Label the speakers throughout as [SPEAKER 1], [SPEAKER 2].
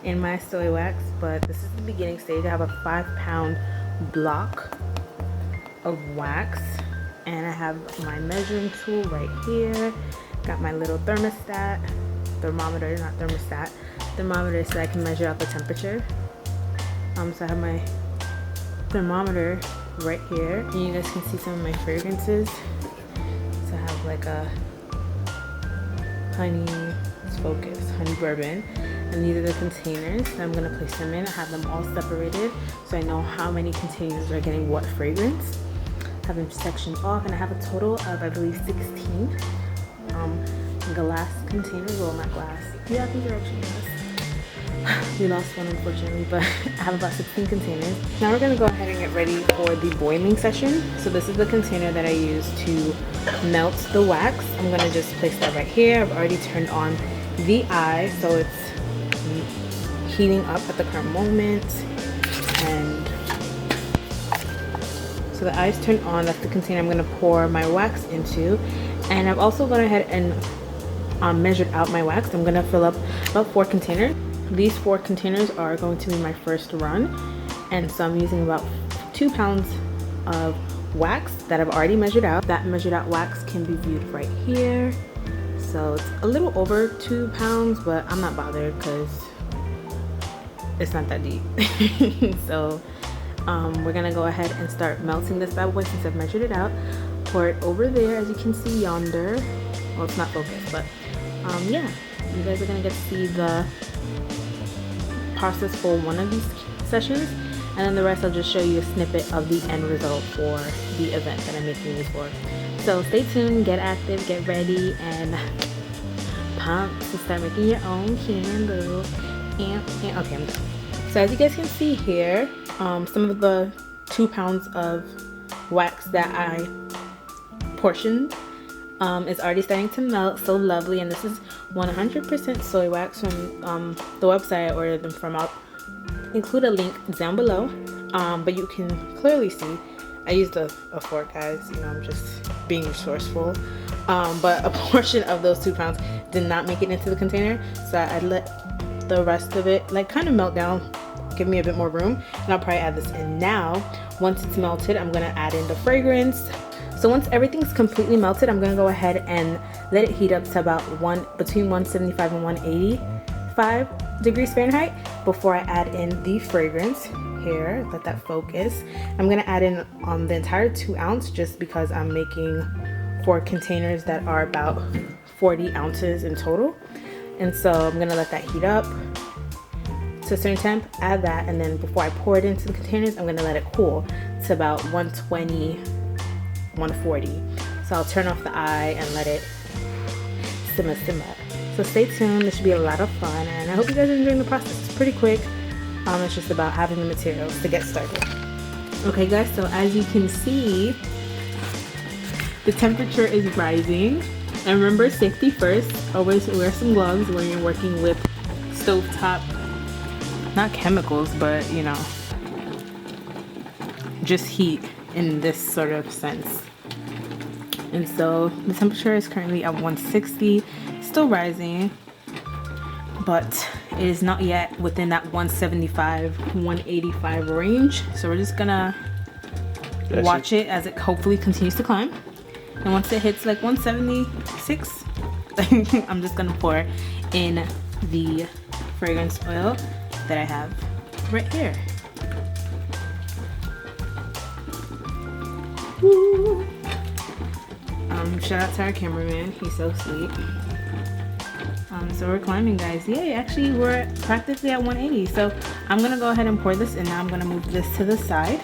[SPEAKER 1] in my soy wax, but this is the beginning stage. I have a 5-pound block of wax, and I have my measuring tool right here. Got my little thermometer, so I can measure out the temperature. So I have my thermometer right here, and you guys can see some of my fragrances. So I have like a honey bourbon, and these are the containers that I'm gonna place them in. I have them all separated so I know how many containers are getting what fragrance. I have them sectioned off, and I have a total of, I believe, 16 glass containers. Well, not glass. Yeah, I think they're actually glass. We lost one, unfortunately, but I have about 16 containers. Now we're gonna go ahead and get ready for the boiling session. So this is the container that I use to melt the wax. I'm gonna just place that right here. I've already turned on the eye, so it's heating up at the current moment. And so the eye's turned on. That's the container I'm gonna pour my wax into. And I've also gone ahead and measured out my wax. I'm gonna fill up about 4 containers. These 4 containers are going to be my first run, and so I'm using about 2 pounds of wax that I've already measured out. That measured out wax can be viewed right here. So it's a little over 2 pounds, but I'm not bothered because it's not that deep. So we're gonna go ahead and start melting this bad boy since I've measured it out. Pour it over there, as you can see yonder. Well, it's not focused, but yeah, you guys are gonna get to see the process for one of these sessions, and then the rest I'll just show you a snippet of the end result for the event that I'm making these for. So stay tuned, get active, get ready, and pump to start making your own candle. And okay, I'm done. So as you guys can see here, some of the 2 pounds of wax that I portioned is already starting to melt. So lovely. And this is 100% soy wax from the website I ordered them from. I'll include a link down below, but you can clearly see I used a fork, guys. You know, I'm just being resourceful. But a portion of those 2 pounds did not make it into the container, so I let the rest of it like kind of melt down, give me a bit more room, and I'll probably add this in now. Once it's melted, I'm gonna add in the fragrance. So once everything's completely melted, I'm gonna go ahead and let it heat up to about between 175 and 185 degrees Fahrenheit before I add in the fragrance. Here, let that focus. I'm gonna add in the entire 2 ounce just because I'm making 4 containers that are about 40 ounces in total. And so I'm gonna let that heat up to a certain temp, add that, and then before I pour it into the containers, I'm gonna let it cool to about 120, 140. So I'll turn off the eye and let it simmer. So stay tuned, this should be a lot of fun, and I hope you guys are enjoying the process. It's pretty quick. It's just about having the materials to get started. Okay guys, so as you can see, the temperature is rising. And remember, safety first. Always wear some gloves when you're working with stovetop, not chemicals, but you know, just heat in this sort of sense. And so the temperature is currently at 160, still rising, but it is not yet within that 175, 185 range. So we're just gonna watch it as it hopefully continues to climb. And once it hits like 176, I'm just gonna pour in the fragrance oil that I have right here. Woo. Shout out to our cameraman, he's so sweet. So we're climbing, guys. Yay, actually we're practically at 180. So I'm gonna go ahead and pour this in. Now I'm gonna move this to the side.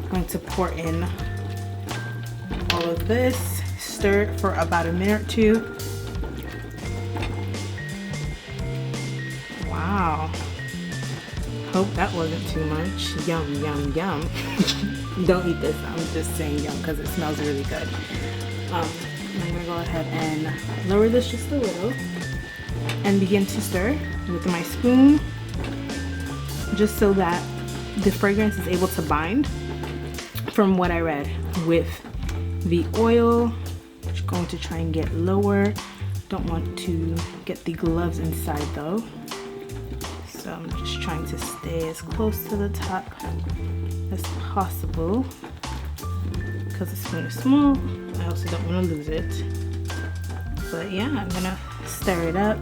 [SPEAKER 1] I'm going to pour in all of this, stir it for about a minute or 2. Wow, hope that wasn't too much. Yum, yum, yum. Don't eat this, I'm just saying yum because it smells really good. I'm gonna go ahead and lower this just a little and begin to stir with my spoon, just so that the fragrance is able to bind. From what I read with the oil, just going to try and get lower Don't want to get the gloves inside though. So I'm just trying to stay as close to the top as possible because the spoon is small. I also don't want to lose it. But yeah, I'm gonna stir it up.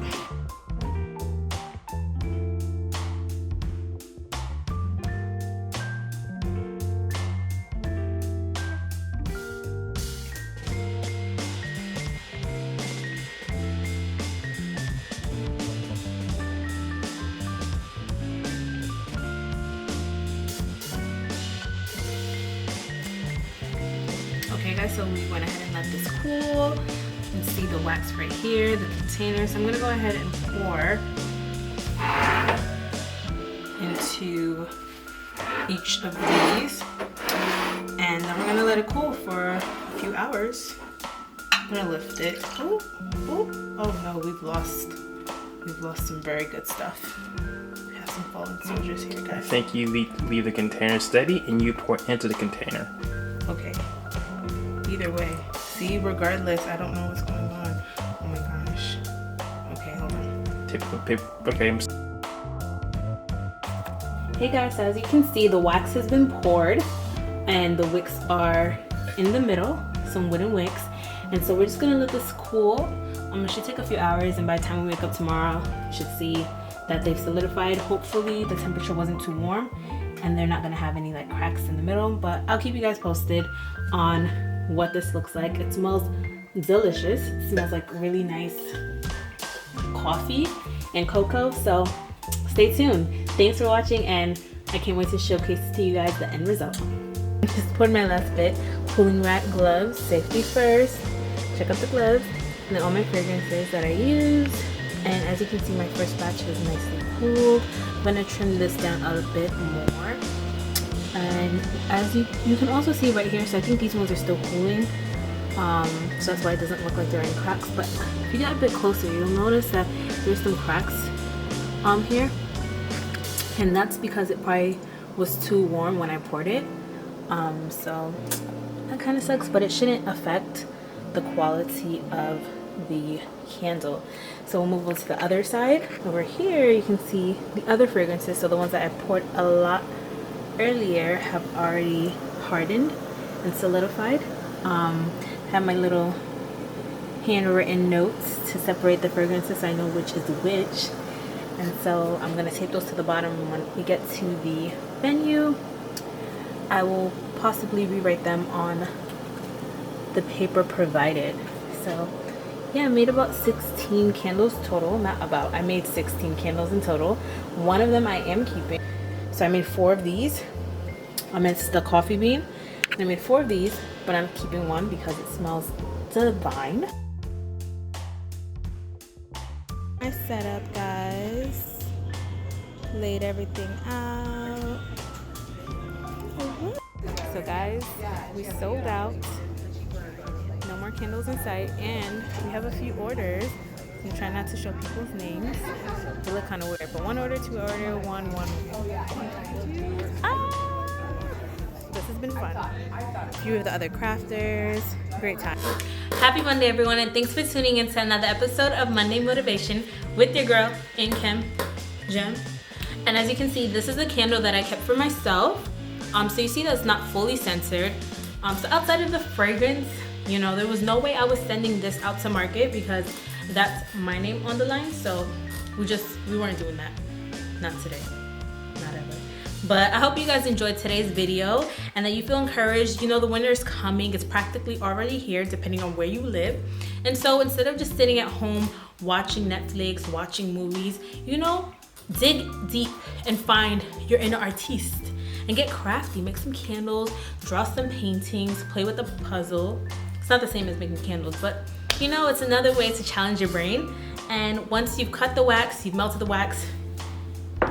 [SPEAKER 1] Okay guys, so we went ahead and let this cool. You can see the wax right here, the container. So I'm gonna go ahead and pour into each of these. And then we're gonna let it cool for a few hours. I'm gonna lift it. Oh, oh, oh no, we've lost some very good stuff. We have some fallen soldiers here, guys.
[SPEAKER 2] I think you leave the container steady and you pour into the container.
[SPEAKER 1] Okay. Either way, see, regardless, I don't know what's going on. Oh my gosh. Okay, hold on.
[SPEAKER 2] Typical paper. Okay.
[SPEAKER 1] Hey guys, so as you can see, the wax has been poured and the wicks are in the middle, some wooden wicks. And so we're just gonna let this cool. It should take a few hours, and by the time we wake up tomorrow, you should see that they've solidified. Hopefully the temperature wasn't too warm and they're not gonna have any like cracks in the middle, but I'll keep you guys posted on what this looks like. It smells delicious. It smells like really nice coffee and cocoa, so stay tuned. Thanks for watching, and I can't wait to showcase to you guys the end result. Just poured my last bit. Cooling rack gloves, safety first. Check out the gloves, and then all my fragrances that I use. And as you can see, my first batch is nicely cooled. I'm gonna trim this down a bit more. And as you can also see right here, so I think these ones are still cooling, so that's why it doesn't look like there are any cracks. But if you get a bit closer, you'll notice that there's some cracks here, and that's because it probably was too warm when I poured it. So that kind of sucks, but it shouldn't affect the quality of the candle. So we'll move on to the other side. Over here you can see the other fragrances, so the ones that I poured a lot earlier have already hardened and solidified. Have my little handwritten notes to separate the fragrances so I know which is which, and so I'm gonna tape those to the bottom. And when we get to the venue, I will possibly rewrite them on the paper provided. So yeah, I made about 16 candles total. Not about, I made 16 candles in total. One of them I am keeping. So I made 4 of these. It's the coffee bean. And I made 4 of these, but I'm keeping one because it smells divine. I set up, guys. Laid everything out. So guys, we sold out. No more candles in sight, and we have a few orders. I'm trying not to show people's names. They look kind of weird, but 1 order, 2 order, 1. This has been fun. A few of the other crafters. Great time. Happy Monday, everyone, and thanks for tuning in to another episode of Monday Motivation with your girl, Nkem. And as you can see, this is a candle that I kept for myself. So you see that it's not fully censored. So outside of the fragrance, you know, there was no way I was sending this out to market because that's my name on the line. So we weren't doing that. Not today. Not ever. But I hope you guys enjoyed today's video and that you feel encouraged. You know, the winter is coming. It's practically already here depending on where you live. And so instead of just sitting at home watching Netflix, watching movies, you know, dig deep and find your inner artiste and get crafty. Make some candles, draw some paintings, play with a puzzle. It's not the same as making candles, but you know, it's another way to challenge your brain. And once you've cut the wax, you've melted the wax,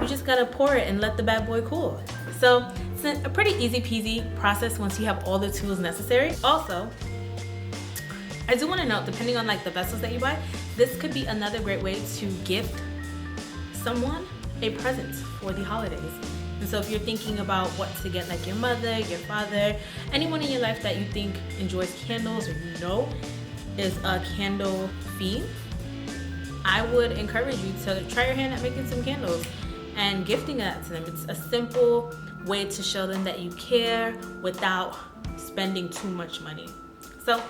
[SPEAKER 1] you just gotta pour it and let the bad boy cool. So it's a pretty easy peasy process once you have all the tools necessary. Also, I do wanna note, depending on like the vessels that you buy, this could be another great way to gift someone a present for the holidays. And so if you're thinking about what to get like your mother, your father, anyone in your life that you think enjoys candles or you know is a candle fiend, I would encourage you to try your hand at making some candles and gifting that to them. It's a simple way to show them that you care without spending too much money. So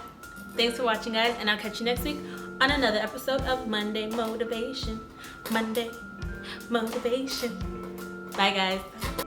[SPEAKER 1] thanks for watching, guys, and I'll catch you next week on another episode of Monday Motivation. Monday Motivation. Bye, guys.